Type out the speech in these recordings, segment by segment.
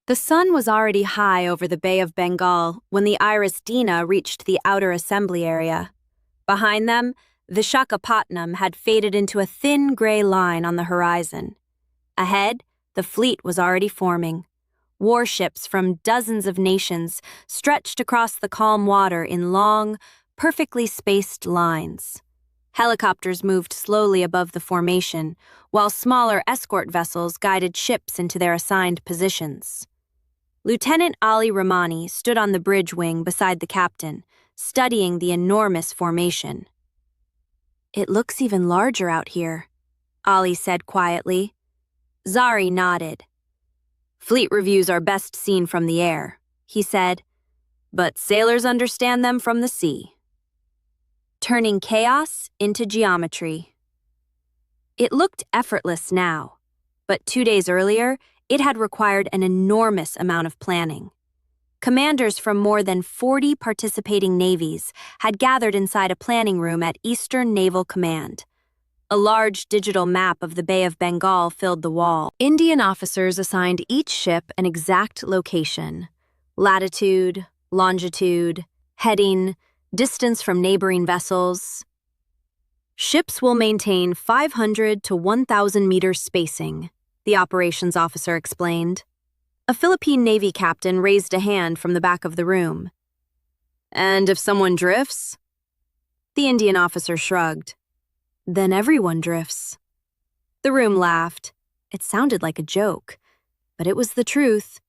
The sun was already high over the Bay of Bengal when the Iris Dina reached the outer assembly area. Behind them, Vishakhapatnam had faded into a thin gray line on the horizon. Ahead, the fleet was already forming. Warships from dozens of nations stretched across the calm water in long, perfectly spaced lines. Helicopters moved slowly above the formation, while smaller escort vessels guided ships into their assigned positions. Lieutenant Ali Rahmani stood on the bridge wing beside the captain, studying the enormous formation. "It looks even larger out here," Ali said quietly. Zari nodded. "Fleet reviews are best seen from the air," he said, "but sailors understand them from the sea." Turning chaos into geometry. It looked effortless now, but 2 days earlier, it had required an enormous amount of planning. Commanders from more than 40 participating navies had gathered inside a planning room at Eastern Naval Command. A large digital map of the Bay of Bengal filled the wall. Indian officers assigned each ship an exact location: latitude, longitude, heading, distance from neighboring vessels. "Ships will maintain 500 to 1,000 meters spacing," the operations officer explained. A Philippine Navy captain raised a hand from the back of the room. "And if someone drifts?" The Indian officer shrugged. "Then everyone drifts." The room laughed. It sounded like a joke, but it was the truth.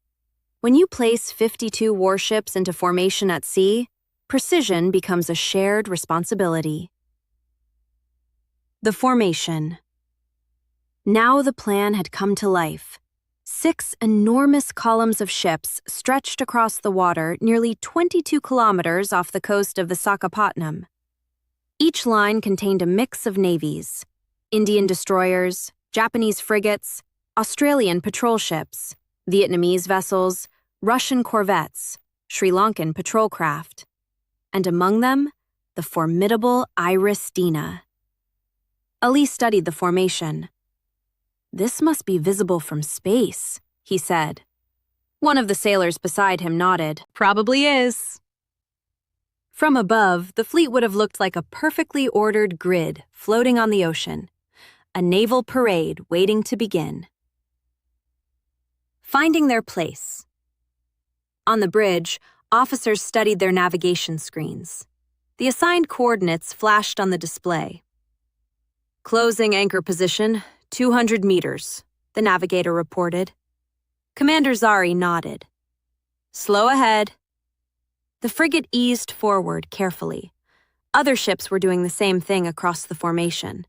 When you place 52 warships into formation at sea, precision becomes a shared responsibility. The formation. Now the plan had come to life. 6 enormous columns of ships stretched across the water nearly 22 kilometers off the coast of Visakhapatnam. Each line contained a mix of navies: Indian destroyers, Japanese frigates, Australian patrol ships, Vietnamese vessels, Russian corvettes, Sri Lankan patrol craft, and among them, the formidable Iris Dina. Ali studied the formation. "This must be visible from space," he said. One of the sailors beside him nodded. "Probably is." From above, the fleet would have looked like a perfectly ordered grid floating on the ocean, a naval parade waiting to begin. Finding their place. On the bridge, officers studied their navigation screens. The assigned coordinates flashed on the display. "Closing anchor position, 200 meters, the navigator reported. Commander Zari nodded. "Slow ahead." The frigate eased forward carefully. Other ships were doing the same thing across the formation.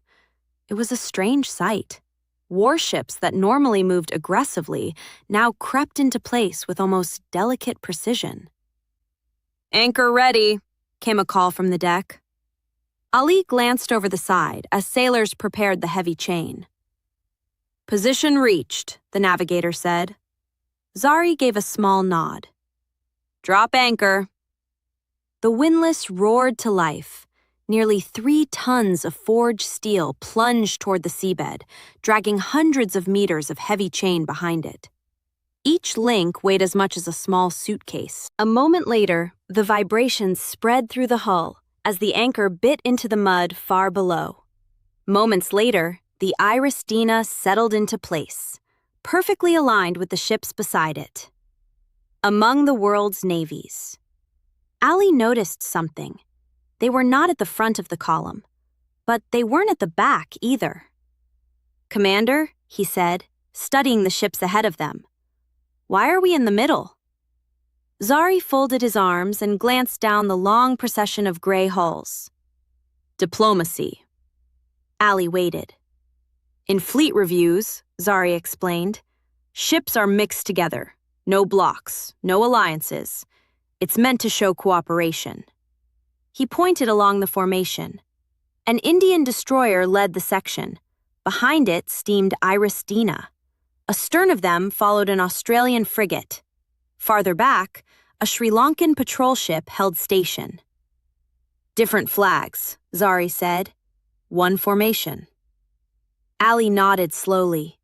It was a strange sight. Warships that normally moved aggressively now crept into place with almost delicate precision. "Anchor ready," came a call from the deck. Ali glanced over the side as sailors prepared the heavy chain. "Position reached," the navigator said. Zari gave a small nod. "Drop anchor." The windlass roared to life. Nearly 3 tons of forged steel plunged toward the seabed, dragging hundreds of meters of heavy chain behind it. Each link weighed as much as a small suitcase. A moment later, the vibrations spread through the hull as the anchor bit into the mud far below. Moments later, the Iris Dina settled into place, perfectly aligned with the ships beside it. Among the world's navies. Ali noticed something. They were not at the front of the column, but they weren't at the back either. "Commander," he said, studying the ships ahead of them, "why are we in the middle?" Zari folded his arms and glanced down the long procession of gray hulls. "Diplomacy." Ali waited. "In fleet reviews," Zari explained, "ships are mixed together. No blocks, no alliances. It's meant to show cooperation." He pointed along the formation. An Indian destroyer led the section. Behind it steamed Iris Dina. Astern of them followed an Australian frigate. Farther back, a Sri Lankan patrol ship held station. "Different flags," Zari said. "One formation." Ali nodded slowly.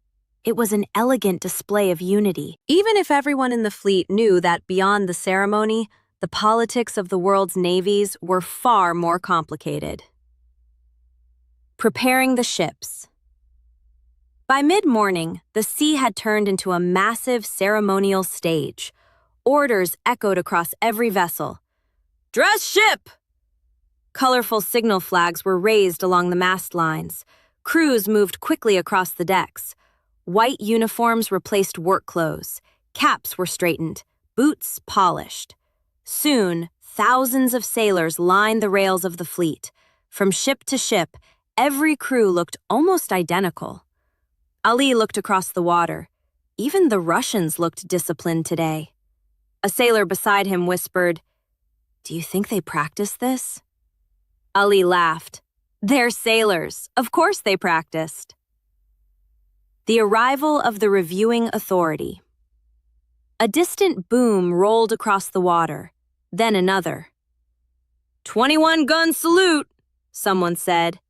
It was an elegant display of unity, even if everyone in the fleet knew that beyond the ceremony, the politics of the world's navies were far more complicated. Preparing the ships. By mid-morning, the sea had turned into a massive ceremonial stage. Orders echoed across every vessel. "Dress ship!" Colorful signal flags were raised along the mast lines. Crews moved quickly across the decks. White uniforms replaced work clothes. Caps were straightened, boots polished. Soon, thousands of sailors lined the rails of the fleet. From ship to ship, every crew looked almost identical. Ali looked across the water. Even the Russians looked disciplined today. A sailor beside him whispered, "Do you think they practice this?" Ali laughed. "They're sailors. Of course they practiced." The arrival of the reviewing authority. A distant boom rolled across the water, then another. "21-gun salute," someone said.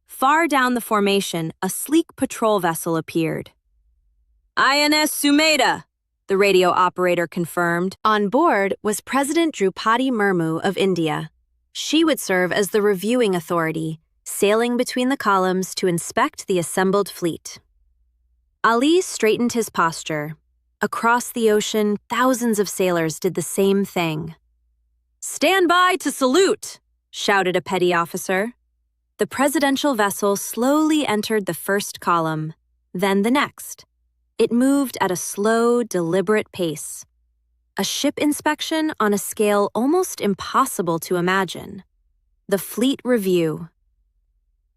Far down the formation, a sleek patrol vessel appeared. "INS Sumeda," the radio operator confirmed. On board was President Draupadi Murmu of India. She would serve as the reviewing authority, sailing between the columns to inspect the assembled fleet. Ali straightened his posture. Across the ocean, thousands of sailors did the same thing. "Stand by to salute," shouted a petty officer. The presidential vessel slowly entered the first column, then the next. It moved at a slow, deliberate pace. A ship inspection on a scale almost impossible to imagine. The Fleet Review.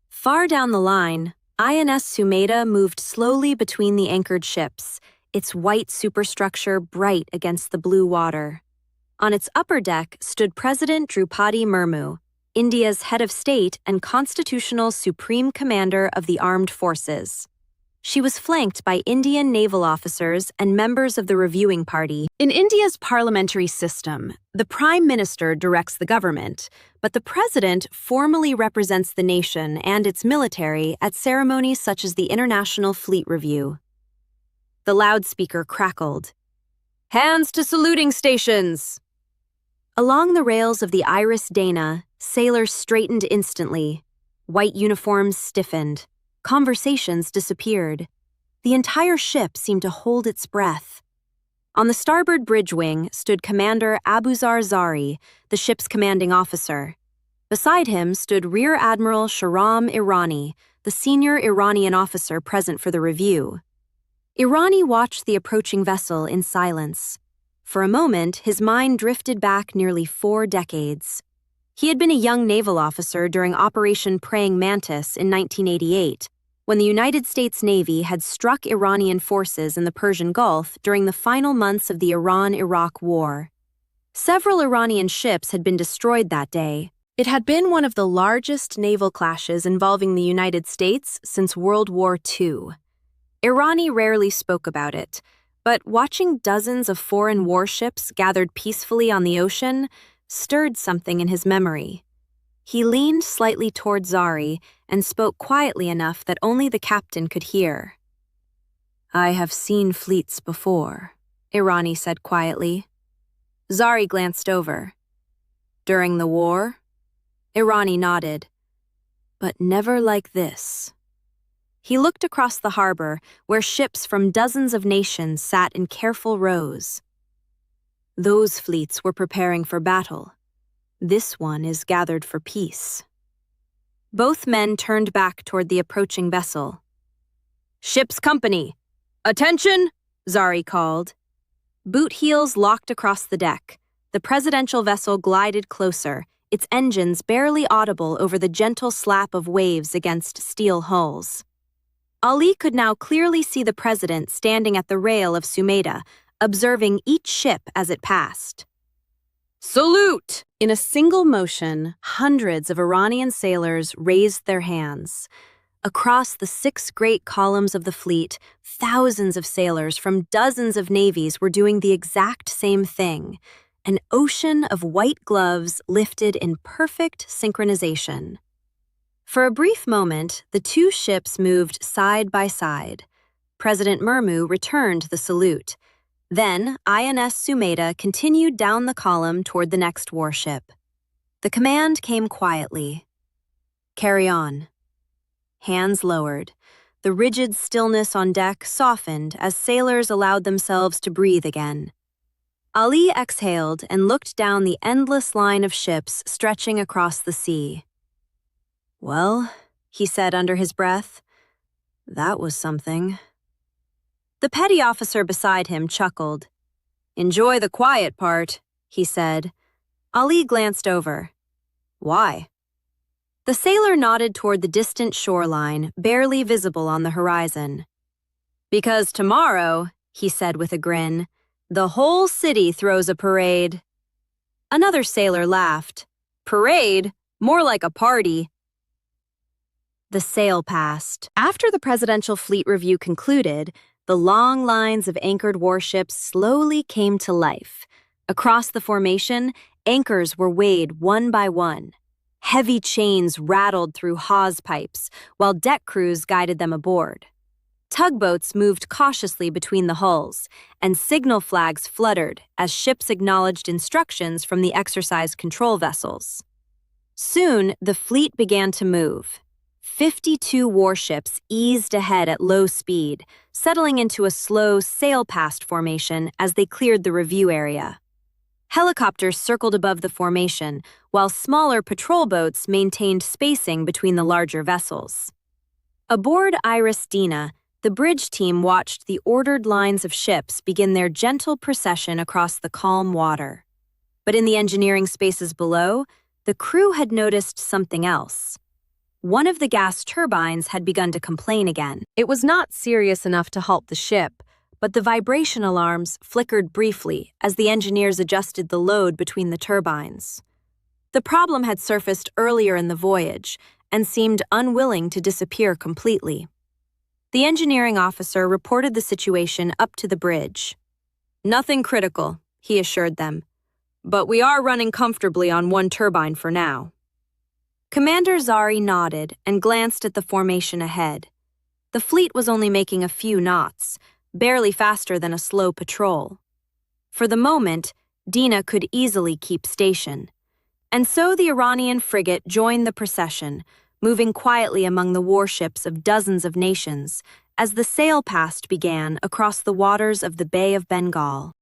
Far down the line, INS Sumeda moved slowly between the anchored ships, its white superstructure bright against the blue water. On its upper deck stood President Draupadi Murmu, India's head of state and constitutional supreme commander of the armed forces. She was flanked by Indian naval officers and members of the reviewing party. In India's parliamentary system, the Prime Minister directs the government, but the President formally represents the nation and its military at ceremonies such as the International Fleet Review. The loudspeaker crackled. "Hands to saluting stations!" Along the rails of the Iris Dana, sailors straightened instantly. White uniforms stiffened. Conversations disappeared. The entire ship seemed to hold its breath. On the starboard bridge wing stood Commander Abuzar Zari, the ship's commanding officer. Beside him stood Rear Admiral Shahram Irani, the senior Iranian officer present for the review. Irani watched the approaching vessel in silence. For a moment, his mind drifted back nearly 4 decades. He had been a young naval officer during Operation Praying Mantis in 1988, when the United States Navy had struck Iranian forces in the Persian Gulf during the final months of the Iran-Iraq War. Several Iranian ships had been destroyed that day. It had been one of the largest naval clashes involving the United States since World War II. Irani rarely spoke about it, but watching dozens of foreign warships gathered peacefully on the ocean stirred something in his memory. He leaned slightly toward Zari and spoke quietly enough that only the captain could hear. "I have seen fleets before," Irani said quietly. Zari glanced over. "During the war?" Irani nodded. "But never like this." He looked across the harbor, where ships from dozens of nations sat in careful rows. Those fleets were preparing for battle. This one is gathered for peace. Both men turned back toward the approaching vessel. "Ship's company! Attention!" Zari called. Boot heels locked across the deck. The presidential vessel glided closer, its engines barely audible over the gentle slap of waves against steel hulls. Ali could now clearly see the president standing at the rail of Sumeda, observing each ship as it passed. "Salute!" In a single motion, hundreds of Iranian sailors raised their hands. Across the 6 great columns of the fleet, thousands of sailors from dozens of navies were doing the exact same thing. An ocean of white gloves lifted in perfect synchronization. For a brief moment, the 2 ships moved side by side. President Murmu returned the salute. Then, INS Sumeda continued down the column toward the next warship. The command came quietly. "Carry on." Hands lowered. The rigid stillness on deck softened as sailors allowed themselves to breathe again. Ali exhaled and looked down the endless line of ships stretching across the sea. "Well," he said under his breath, "that was something." The petty officer beside him chuckled. "Enjoy the quiet part," he said. Ali glanced over. "Why?" The sailor nodded toward the distant shoreline, barely visible on the horizon. "Because tomorrow," he said with a grin, "the whole city throws a parade." Another sailor laughed. "Parade? More like a party." The sail passed. After the presidential fleet review concluded, the long lines of anchored warships slowly came to life. Across the formation, anchors were weighed one by one. Heavy chains rattled through hawse pipes, while deck crews guided them aboard. Tugboats moved cautiously between the hulls, and signal flags fluttered as ships acknowledged instructions from the exercise control vessels. Soon, the fleet began to move. 52 warships eased ahead at low speed, settling into a slow sail-past formation as they cleared the review area. Helicopters circled above the formation, while smaller patrol boats maintained spacing between the larger vessels. Aboard Iris Dina, the bridge team watched the ordered lines of ships begin their gentle procession across the calm water. But in the engineering spaces below, the crew had noticed something else. One of the gas turbines had begun to complain again. It was not serious enough to halt the ship, but the vibration alarms flickered briefly as the engineers adjusted the load between the turbines. The problem had surfaced earlier in the voyage and seemed unwilling to disappear completely. The engineering officer reported the situation up to the bridge. "Nothing critical," he assured them, "but we are running comfortably on one turbine for now." Commander Zari nodded and glanced at the formation ahead. The fleet was only making a few knots, barely faster than a slow patrol. For the moment, Dina could easily keep station. And so the Iranian frigate joined the procession, moving quietly among the warships of dozens of nations as the sail-past began across the waters of the Bay of Bengal.